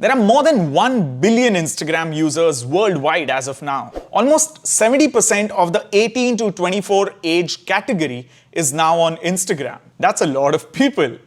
There are more than 1 billion Instagram users worldwide as of now. Almost 70% of the 18 to 24 age category is now on Instagram. That's a lot of people.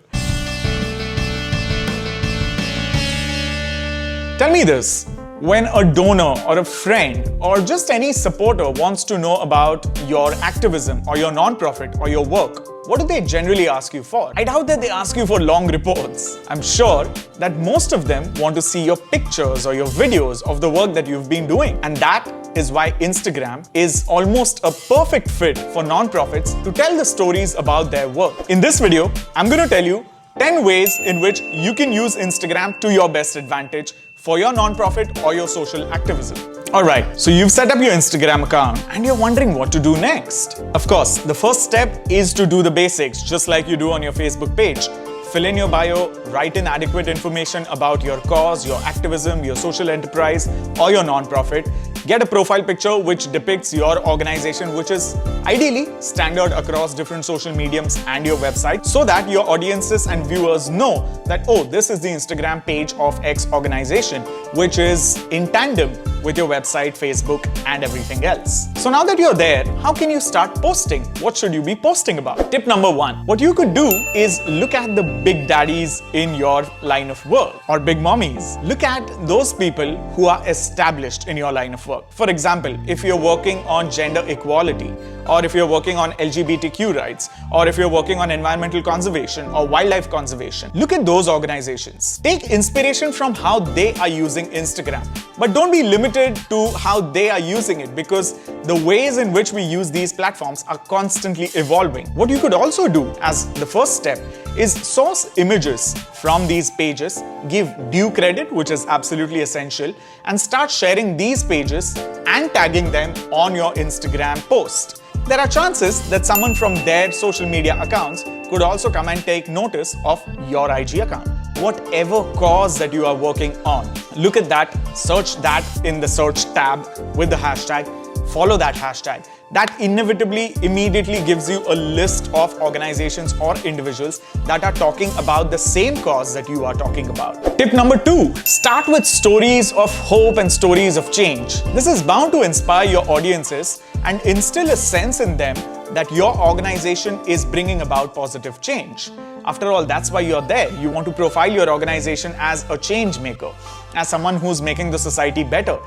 Tell me this, when a donor or a friend or just any supporter wants to know about your activism or your non-profit or your work, what do they generally ask you for? I doubt that they ask you for long reports. I'm sure that most of them want to see your pictures or your videos of the work that you've been doing. And that is why Instagram is almost a perfect fit for non-profits to tell the stories about their work. In this video, I'm going to tell you 10 ways in which you can use Instagram to your best advantage for your non-profit or your social activism. Alright, so you've set up your Instagram account and you're wondering what to do next. Of course, the first step is to do the basics, just like you do on your Facebook page. Fill in your bio, write in adequate information about your cause, your activism, your social enterprise, or your non-profit. Get a profile picture which depicts your organization, which is ideally standard across different social mediums and your website, so that your audiences and viewers know that, oh, this is the Instagram page of X organization, which is in tandem with your website, Facebook, and everything else. So now that you're there, how can you start posting? What should you be posting about? Tip number 1. What you could do is look at the big daddies in your line of work, or big mommies. Look at those people who are established in your line of work. For example, if you're working on gender equality, or if you're working on LGBTQ rights, or if you're working on environmental conservation or wildlife conservation, look at those organizations. Take inspiration from how they are using Instagram, but don't be limited to how they are using it, because the ways in which we use these platforms are constantly evolving. What you could also do as the first step is source images from these pages, give due credit, which is absolutely essential, and start sharing these pages and tagging them on your Instagram post. There are chances that someone from their social media accounts could also come and take notice of your IG account. Whatever cause that you are working on, look at that, search that in the search tab with the hashtag, follow that hashtag. That inevitably immediately gives you a list of organizations or individuals that are talking about the same cause that you are talking about. Tip number 2, start with stories of hope and stories of change. This is bound to inspire your audiences and instill a sense in them that your organization is bringing about positive change. After all, that's why you're there. You want to profile your organization as a change maker, as someone who's making the society better.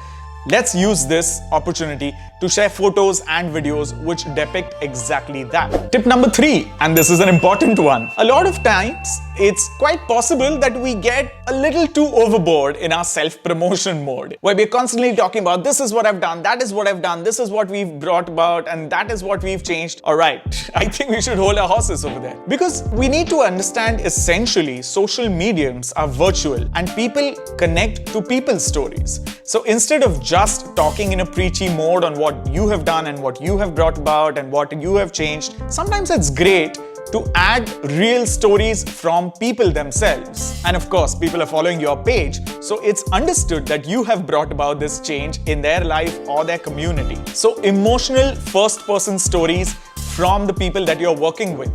Let's use this opportunity to share photos and videos which depict exactly that. Tip number 3, and this is an important one. A lot of times, it's quite possible that we get a little too overboard in our self-promotion mode, where we're constantly talking about this is what I've done, that is what I've done, this is what we've brought about, and that is what we've changed. Alright, I think we should hold our horses over there. Because we need to understand essentially social mediums are virtual and people connect to people's stories. So instead of just talking in a preachy mode on what you have done and what you have brought about and what you have changed, sometimes it's great to add real stories from people themselves. And of course, people are following your page, so it's understood that you have brought about this change in their life or their community. So emotional first-person stories from the people that you're working with,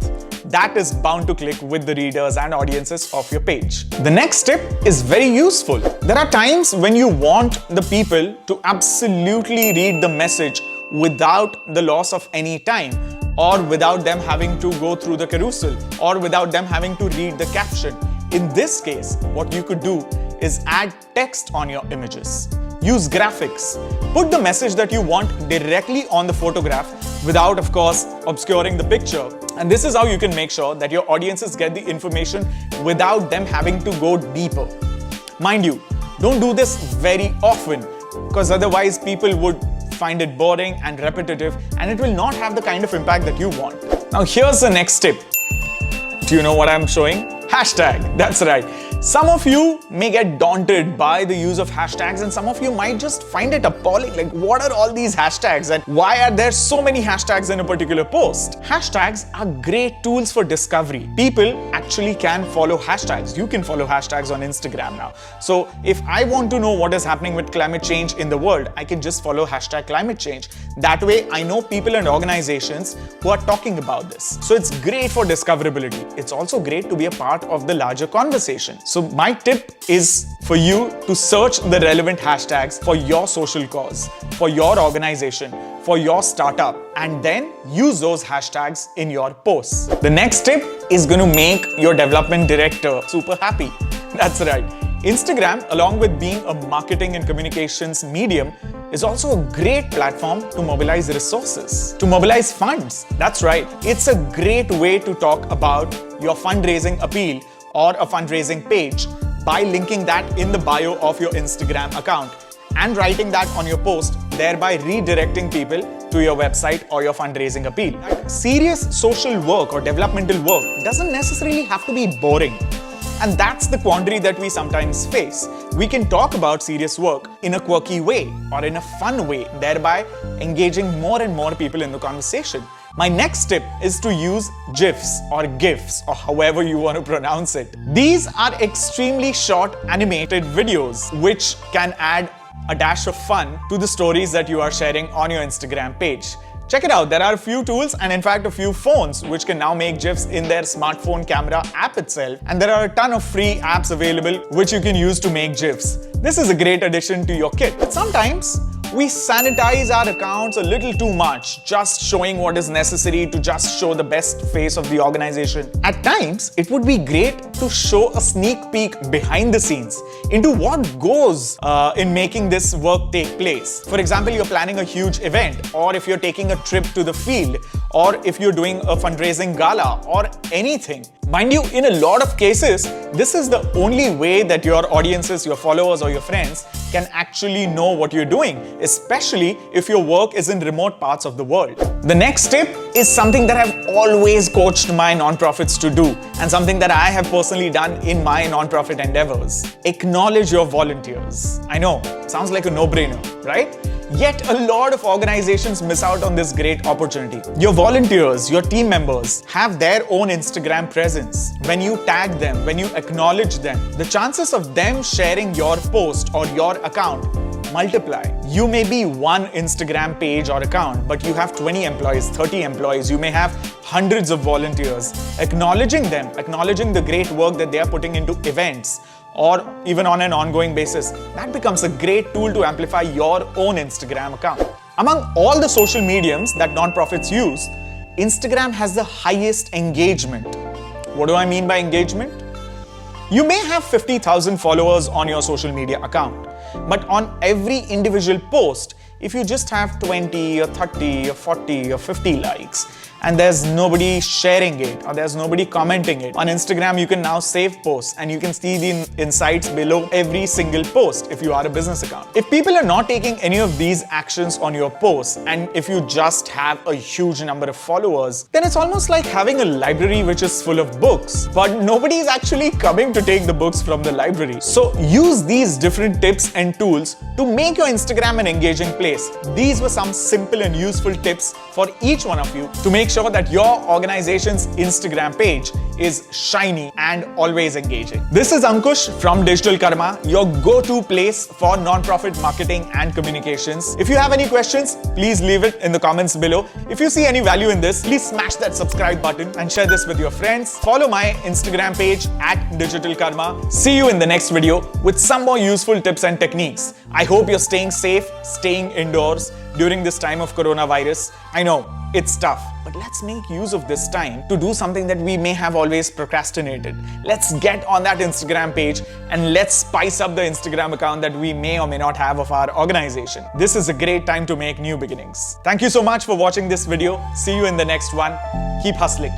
that is bound to click with the readers and audiences of your page. The next tip is very useful. There are times when you want the people to absolutely read the message without the loss of any time, or without them having to go through the carousel, or without them having to read the caption. In this case, what you could do is add text on your images. Use graphics. Put the message that you want directly on the photograph without, of course, obscuring the picture. And this is how you can make sure that your audiences get the information without them having to go deeper. Mind you, don't do this very often, because otherwise people would find it boring and repetitive, and it will not have the kind of impact that you want. Now here's the next tip. Do you know what I'm showing? Hashtag, that's right. Some of you may get daunted by the use of hashtags, and some of you might just find it appalling. Like, what are all these hashtags and why are there so many hashtags in a particular post? Hashtags are great tools for discovery. People actually can follow hashtags. You can follow hashtags on Instagram now. So if I want to know what is happening with climate change in the world, I can just follow hashtag climate change. That way, I know people and organizations who are talking about this. So it's great for discoverability. It's also great to be a part of the larger conversation. So my tip is for you to search the relevant hashtags for your social cause, for your organization, for your startup, and then use those hashtags in your posts. The next tip is going to make your development director super happy. That's right. Instagram, along with being a marketing and communications medium, is also a great platform to mobilize resources, to mobilize funds. That's right. It's a great way to talk about your fundraising appeal or a fundraising page by linking that in the bio of your Instagram account and writing that on your post, thereby redirecting people to your website or your fundraising appeal. Serious social work or developmental work doesn't necessarily have to be boring. And that's the quandary that we sometimes face. We can talk about serious work in a quirky way or in a fun way, thereby engaging more and more people in the conversation. My next tip is to use GIFs or GIFs or however you want to pronounce it. These are extremely short animated videos which can add a dash of fun to the stories that you are sharing on your Instagram page. Check it out, there are a few tools and in fact a few phones which can now make GIFs in their smartphone camera app itself, and there are a ton of free apps available which you can use to make GIFs. This is a great addition to your kit. But sometimes we sanitize our accounts a little too much, just showing what is necessary to just show the best face of the organization. At times, it would be great to show a sneak peek behind the scenes into what goes in making this work take place. For example, you're planning a huge event, or if you're taking a trip to the field, or if you're doing a fundraising gala or anything. Mind you, in a lot of cases, this is the only way that your audiences, your followers or your friends can actually know what you're doing, especially if your work is in remote parts of the world. The next tip is something that I've always coached my nonprofits to do and something that I have personally done in my nonprofit endeavors. Acknowledge your volunteers. I know, sounds like a no-brainer, right? Yet a lot of organizations miss out on this great opportunity. Your volunteers, your team members have their own Instagram presence. When you tag them, when you acknowledge them, the chances of them sharing your post or your account multiply. You may be one Instagram page or account, but you have 20 employees, 30 employees, you may have hundreds of volunteers. Acknowledging them, acknowledging the great work that they are putting into events, or even on an ongoing basis, that becomes a great tool to amplify your own Instagram account. Among all the social mediums that nonprofits use, Instagram has the highest engagement. What do I mean by engagement? You may have 50,000 followers on your social media account, but on every individual post, if you just have 20 or 30 or 40 or 50 likes, and there's nobody sharing it or there's nobody commenting it. On Instagram, you can now save posts and you can see the insights below every single post if you are a business account. If people are not taking any of these actions on your posts, and if you just have a huge number of followers, then it's almost like having a library which is full of books, but nobody is actually coming to take the books from the library. So use these different tips and tools to make your Instagram an engaging place. These were some simple and useful tips for each one of you to make sure that your organization's Instagram page is shiny and always engaging. This is Ankush from Digital Karmaa, your go-to place for non-profit marketing and communications. If you have any questions, please leave it in the comments below. If you see any value in this, please smash that subscribe button and share this with your friends. Follow my Instagram page at Digital Karmaa. See you in the next video with some more useful tips and techniques. I hope you're staying safe, staying indoors during this time of coronavirus. I know, it's tough, but let's make use of this time to do something that we may have always procrastinated. Let's get on that Instagram page and let's spice up the Instagram account that we may or may not have of our organization. This is a great time to make new beginnings. Thank you so much for watching this video. See you in the next one. Keep hustling.